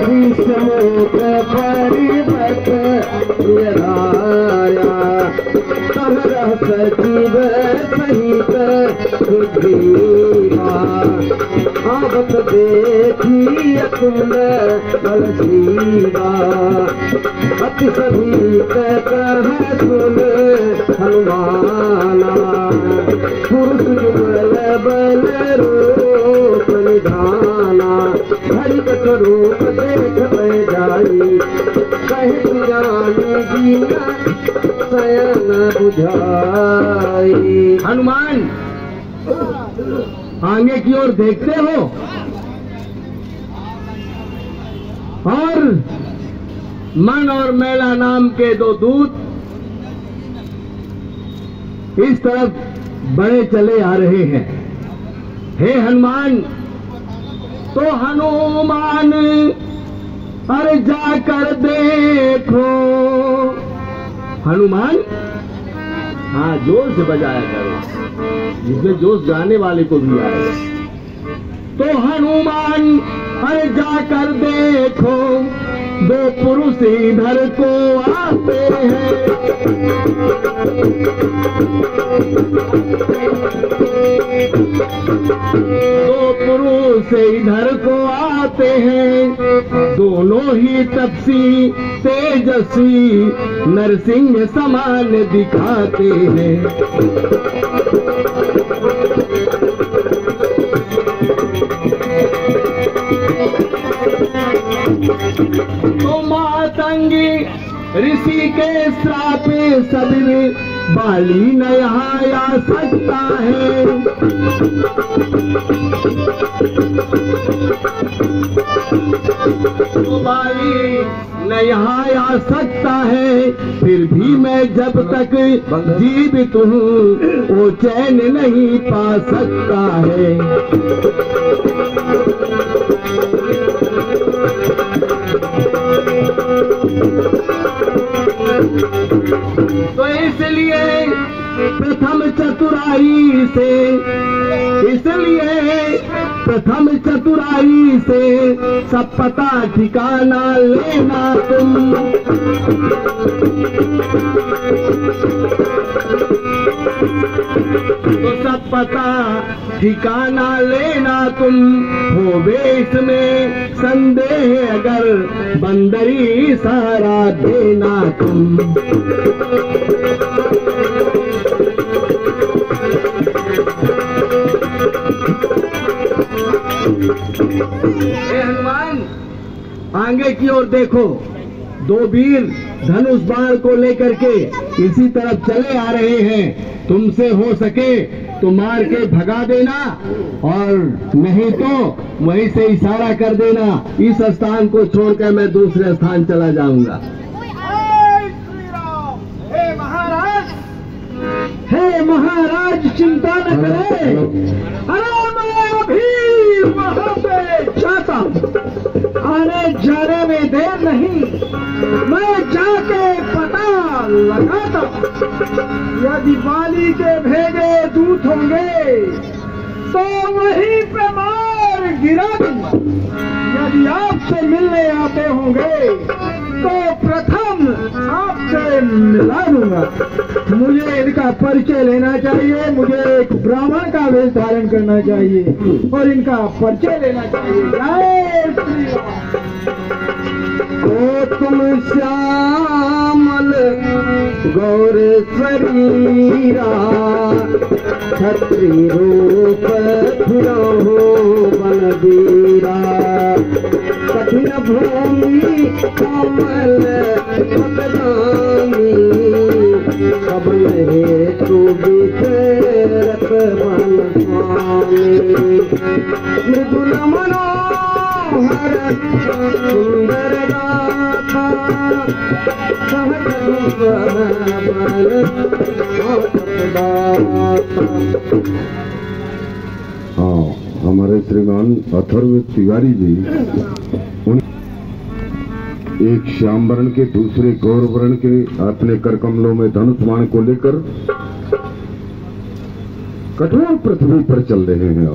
विषमुख परिवत यदाया सहर सजीव सहित सुधीरा आवत देखी अकुल बलशीला अति सभीत कह सुन हनुमाना पुरुष जुगल बल रूप निधाना हरि रूप देख जाई कह जानी जीना शयन बुझाई। हनुमान आगे की ओर देखते हो और मन और मेला नाम के दो दूत इस तरफ बड़े चले आ रहे हैं। हे हनुमान, तो हनुमान अरे जाकर देखो। हनुमान, हाँ जोर से बजाया करो जिसमें जोश गाने वाले को भी आए। तो हनुमान अरे जाकर देखो, दो पुरुष इधर को आते हैं। दो पुरुष इधर को आते हैं, दोनों ही तपसी तेजस्वी नरसिंह समान दिखाते हैं। तो मातंगी ऋषि के श्राप सबीर बाली न यहाँ आ सकता है। तो बाली न यहाँ आ सकता है, फिर भी मैं जब तक जीवित हूँ वो चैन नहीं पा सकता है। तो इसलिए प्रथम चतुराई से सब पता ठिकाना लेना तुम। तो सब पता ठिकाना लेना तुम, होवे इसमें संदेह अगर बंदरी सहारा देना तुम। हनुमान आगे की ओर देखो, दो वीर धनुष बाण को लेकर के इसी तरफ चले आ रहे हैं। तुमसे हो सके तो मार के भगा देना और नहीं तो वहीं से इशारा कर देना। इस स्थान को छोड़कर मैं दूसरे स्थान चला जाऊंगा। हे महाराज चिंता न करें, अरे मैं अभी वहां पे जाता हूं। अरे जाने में देर नहीं, मैं जाके पता लगाता। यदि बाली के भेजे दूत होंगे तो वहीं पे मार गिरा दूंगा। यदि आपसे मिलने आते होंगे तो प्रथम आपसे मिला दूंगा। मुझे इनका परिचय लेना चाहिए, मुझे एक ब्राह्मण का वेश धारण करना चाहिए और इनका परिचय लेना चाहिए। जय श्री राम। तो तुम श्यामल गौर शरीरा, छत्री रूप फिरो बलबीरा। कठिन भूमि कमल पदगामी, कबल हेतु विचरत मन स्वामी। मृदुल मनोहर सुंदर गाथा, सहज हाँ, हमारे श्रीमान अथर्व तिवारी जी एक श्याम वर्ण के दूसरे गौर वर्ण के अपने कर कमलों में धनुष बाण को लेकर कठोर पृथ्वी पर चल रहे हैं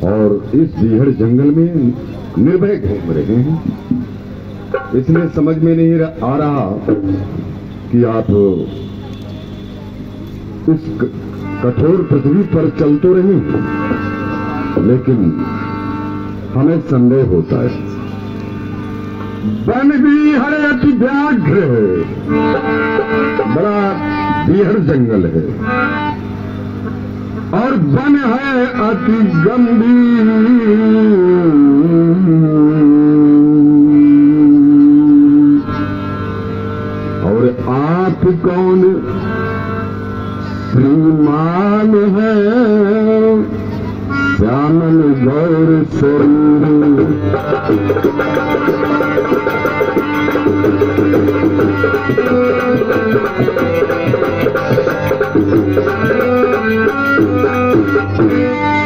और इस बीहड़ जंगल में निर्भय घूम रहे हैं, इसलिए समझ में नहीं आ रहा कि आप इस कठोर पृथ्वी पर चल तो रहे हैं, लेकिन हमें संदेह होता है। वन बीहड़ अति व्याघ्र है, बड़ा बीहड़ जंगल है, और वन है अति गंभीर, और आप कौन श्रीमान है श्यामल गौर स्वरूप।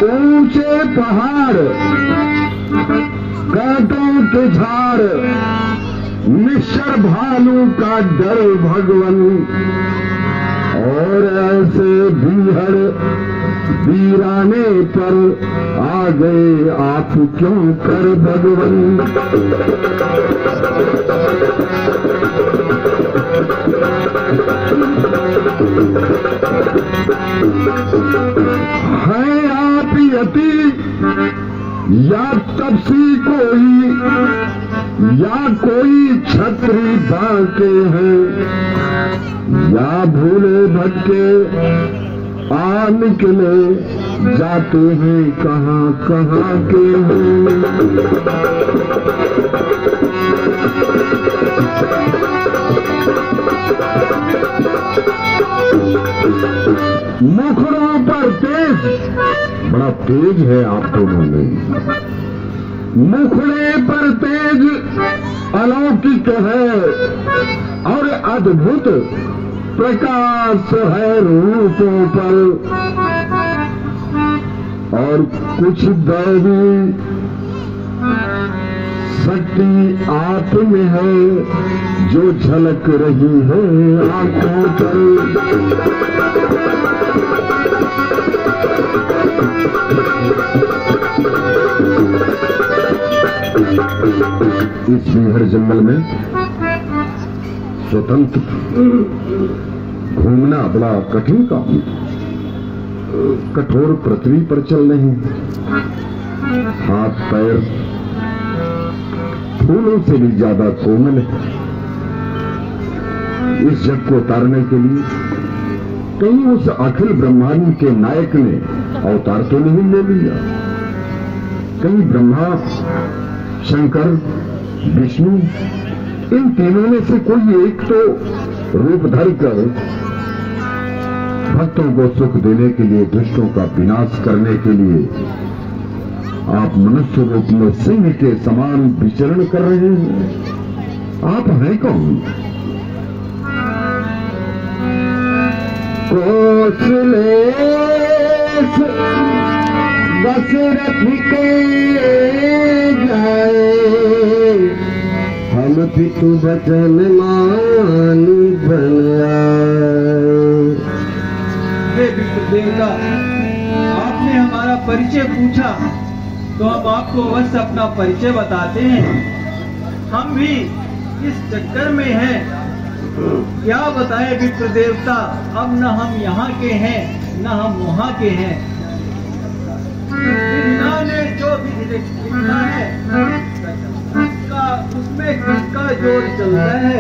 ऊंचे पहाड़, कांटों के झाड़, निश्चर भालू का डर भगवन, और ऐसे बीहड़ वीराने पर आ गए आप क्यों कर भगवन। है आप यति या तपसी कोई, या कोई छत्री बांके हैं, या भूले भटके आ निकले जाते हैं कहाँ कहाँ के हैं। मुखड़ों पर तेज, बड़ा तेज है आप दोनों में, मुखड़े पर तेज अलौकिक है, और अद्भुत प्रकाश है रूपों पर, और कुछ दैवी शक्ति आप में है जो झलक रही है आंखों पर। इस बीहड़ जंगल में स्वतंत्र घूमना बड़ा कठिन काम, कठोर पृथ्वी पर चल रहे हैं, हाथ पैर फूलों से भी ज्यादा कोमल है। इस जग को तारने के लिए कहीं उस अखिल ब्रह्मांड के नायक ने अवतार तो नहीं ले लिया, कहीं ब्रह्मा, शंकर, विष्णु, इन तीनों में से कोई एक तो रूप धरकर भक्तों को सुख देने के लिए, दुष्टों का विनाश करने के लिए आप मनुष्य रूप में सिंह के समान विचरण कर रहे हैं। आप हैं कौन? कौशलेश दशरथ के जाए, हम पितु वचन मानी बन आए। हे विप्र देवता, आपने हमारा परिचय पूछा तो हम आपको अवश्य अपना परिचय बताते हैं। हम भी इस चक्कर में हैं, क्या बताएं विप्र देवता, अब न हम यहाँ के हैं न हम वहाँ के हैं। विधिना ने जो विधि लिखा है उसमें किसका जोर चलता है।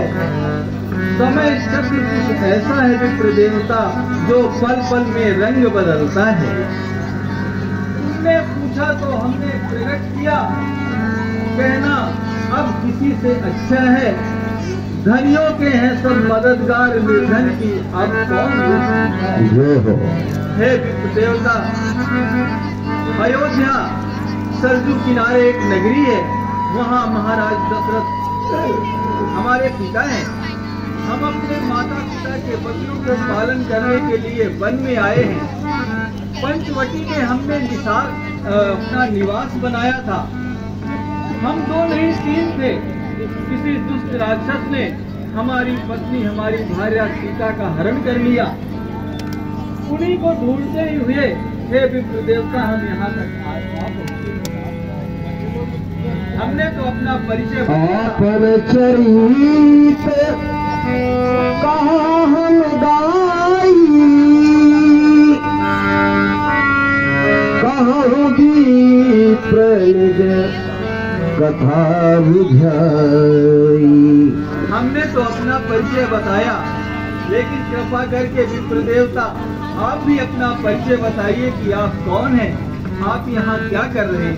समय चक्र कुछ ऐसा है विप्र देवता जो पल पल में रंग बदलता है। उसने पूछा तो हमने प्रकट किया, कहना अब किसी से अच्छा है। धनियों के हैं सब मददगार, निर्धन की अब कौन हो। हे विप्र देवता, अयोध्या सरजू किनारे एक नगरी है, वहाँ महाराज दशरथ हमारे पिता हैं। हम अपने माता पिता के वचनों को पालन करने के लिए वन में आए हैं। पंचवटी में हमने अपना निवास बनाया था। हम दो नहीं तीन थे। किसी दुष्ट राक्षस ने हमारी पत्नी, हमारी भार्या सीता का हरण कर लिया। उन्हीं को ढूंढते हुए हे विप्र देवता, हम यहाँ तक आए, हमने तो अपना परिचय आपन चरित कहा हम गाई, कहोगी प्रणज कथा बुझाई। हमने तो अपना परिचय बताया, लेकिन कृपा करके विप्र देवता आप भी अपना परिचय बताइए कि आप कौन हैं, आप यहाँ क्या कर रहे हैं।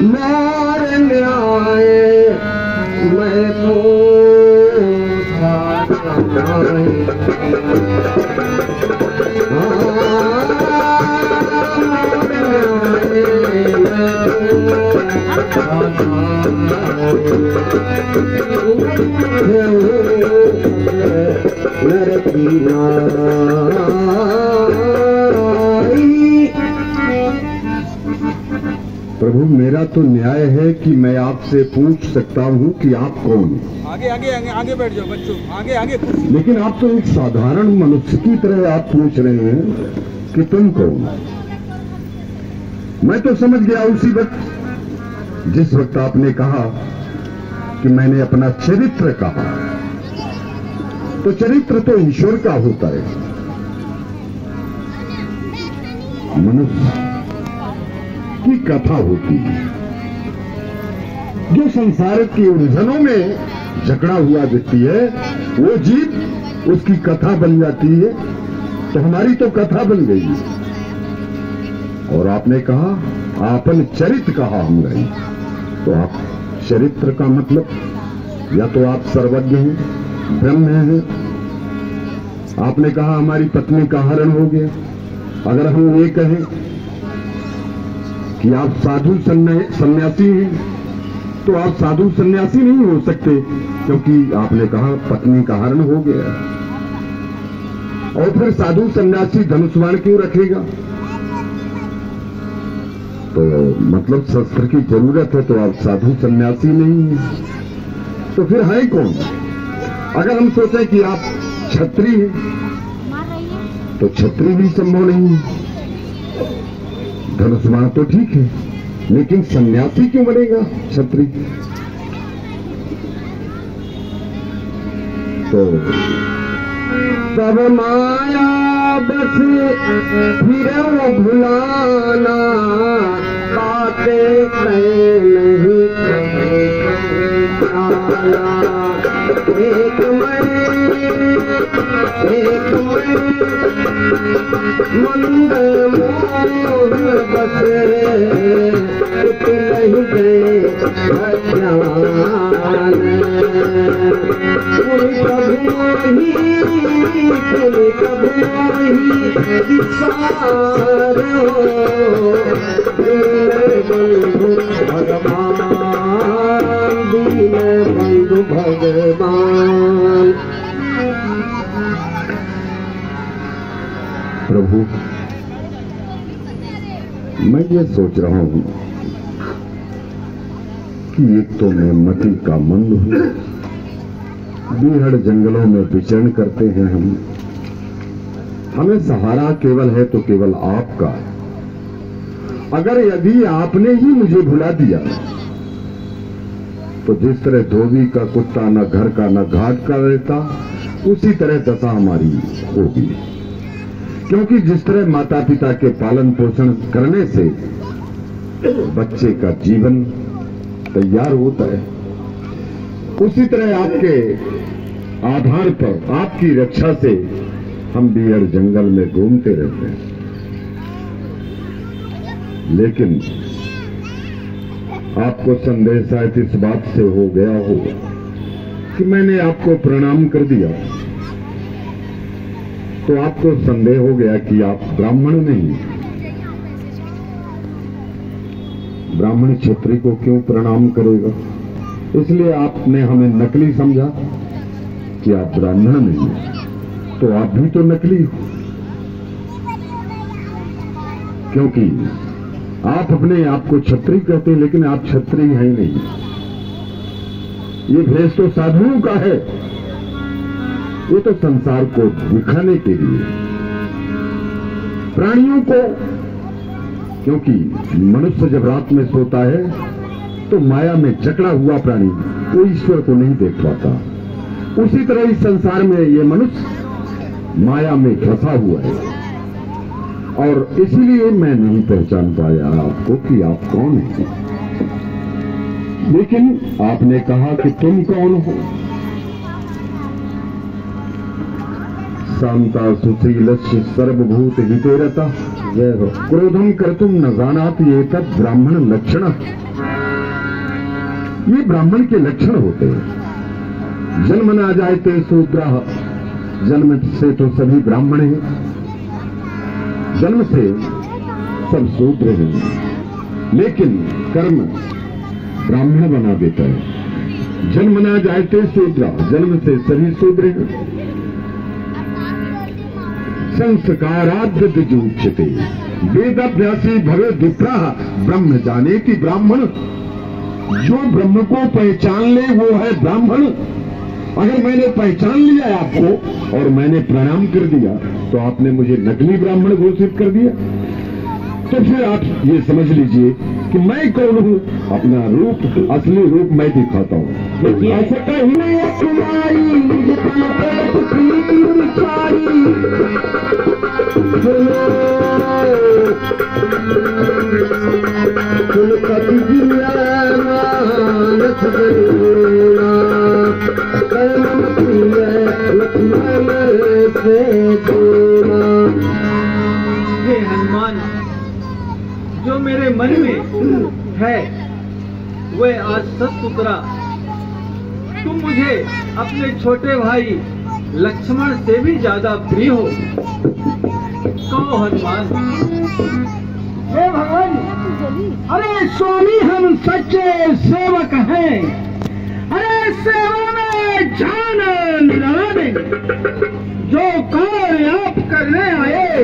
नार न्याय मैं प्रभु, मेरा तो न्याय है कि मैं आपसे पूछ सकता हूँ कि आप कौन हैं। आगे आगे आगे आगे बैठ जाओ बच्चों, आगे आगे। लेकिन आप तो एक साधारण मनुष्य की तरह आप पूछ रहे हैं कि तुम कौन। मैं तो समझ गया उसी वक्त जिस वक्त आपने कहा कि मैंने अपना चरित्र कहा। तो चरित्र तो ईश्वर का होता है, मनुष्य की कथा होती है। जो संसार की उलझनों में जकड़ा हुआ व्यक्ति है, वो जीव उसकी कथा बन जाती है। तो हमारी तो कथा बन गई। और आपने कहा आपन चरित्र कहा हम गई, तो आप चरित्र का मतलब या तो आप सर्वज्ञ हैं, ब्रह्म हैं। आपने कहा हमारी पत्नी का हरण हो गया। अगर हम ये कहें कि आप साधु सन्यासी हैं, तो आप साधु सन्यासी नहीं हो सकते, क्योंकि आपने कहा पत्नी का हरण हो गया। और फिर साधु सन्यासी धनुष बाण क्यों रखेगा? तो मतलब शस्त्र की जरूरत है, तो आप साधु सन्यासी नहीं हैं। तो फिर है कौन? अगर हम सोचें कि आप क्षत्रिय हैं, तो क्षत्रिय भी संभव नहीं है। धनुष बाण तो ठीक है, लेकिन सन्यासी क्यों बनेगा क्षत्रिय? तो सब माया बस फिर भुलाना, बातें नहीं एक मंद मोह बस कुछ नहीं गए भगवान। कुल कभी विसार बंधु भगवान, दीन बंधु भगवान। प्रभु, मैं ये सोच रहा हूं कि एक तो मैं मति का मंद हूं, बीहड़ जंगलों में विचरण करते हैं हम। हमें सहारा केवल है तो केवल आपका। अगर यदि आपने ही मुझे भुला दिया, तो जिस तरह धोबी का कुत्ता न घर का न घाट का रहता, उसी तरह दशा हमारी होगी। क्योंकि जिस तरह माता पिता के पालन पोषण करने से बच्चे का जीवन तैयार होता है, उसी तरह आपके आधार पर, आपकी रक्षा से हम बीहड़ जंगल में घूमते रहते हैं। लेकिन आपको संदेह शायद इस बात से हो गया हो कि मैंने आपको प्रणाम कर दिया, तो आपको संदेह हो गया कि आप ब्राह्मण नहीं। ब्राह्मण क्षत्रिय को क्यों प्रणाम करेगा? इसलिए आपने हमें नकली समझा कि आप ब्राह्मण नहीं हैं। तो आप भी तो नकली हो, क्योंकि आप अपने आप को क्षत्रिय कहते हैं, लेकिन आप क्षत्रिय हैं नहीं। ये भेष तो साधुओं का है, ये तो संसार को दिखाने के लिए, प्राणियों को क्योंकि मनुष्य जब रात में सोता है तो माया में जकड़ा हुआ प्राणी वो ईश्वर को नहीं देख पाता। उसी तरह इस संसार में ये मनुष्य माया में फंसा हुआ है और इसीलिए मैं नहीं पहचान पाया आपको कि आप कौन हैं। लेकिन आपने कहा कि तुम कौन हो। शांता सुशीलस्य सर्वभूत हितेरता क्रोधम कर्तुम न जानात ये तब ब्राह्मण लक्षण। ये ब्राह्मण के लक्षण होते हैं। जन्म ना जायते शूद्रा, जन्म से तो सभी ब्राह्मण हैं, जन्म से सब शूद्र हैं, लेकिन कर्म ब्राह्मण बना देता है। जन्म ना जायते शूद्रा, जन्म से सभी शूद्र हैं। संस्काराद्य द्विजोच्यते वेदाभ्यासी भवे विप्रा ब्रह्म जाने की ब्राह्मण। जो ब्रह्म को पहचान ले वो है ब्राह्मण। अगर मैंने पहचान लिया आपको और मैंने प्रणाम कर दिया तो आपने मुझे नकली ब्राह्मण घोषित कर दिया। तो फिर आप ये समझ लीजिए कि मैं कौन हूँ। अपना रूप, असली रूप मैं दिखाता हूँ। ऐसे कहीं हे हनुमान, जो मेरे मन में है वह आज सच उतरा। तुम मुझे अपने छोटे भाई लक्ष्मण से भी ज्यादा प्रिय हो। कहो हनुमान। हे भगवान, अरे स्वामी हम सच्चे सेवक हैं। अरे सेवा में जान निराला देंगे। जो कार्य आप करने आए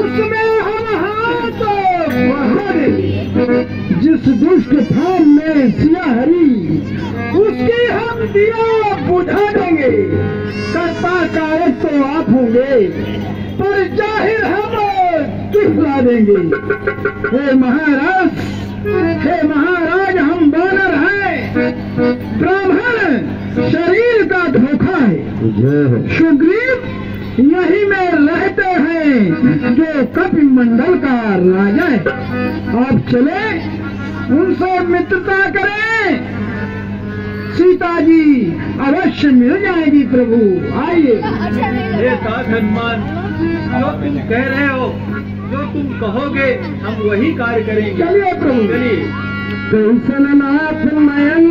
उसमें हम हाथ बढ़ा देंगे। जिस दुष्ट फार्म में सिया हरी उसकी हम दिया बुझा देंगे। कर्ता कारक तो आप होंगे पर जाहिर हम दिखला देंगे। हे महाराज, हे महाराज, हम वानर हैं। ब्राह्मण शरीर का धोखा है। सुग्रीव यही में रहते हैं जो कपि मंडल का राजा है। आप चले उनसे मित्रता करें। सीता जी अवश्य मिल जाएगी प्रभु। आइए। हे तात हनुमान, जो तुम कह रहे हो, जो तुम कहोगे हम वही कार्य करेंगे। चलिए प्रभु, चलिए। कंसननाथ नयन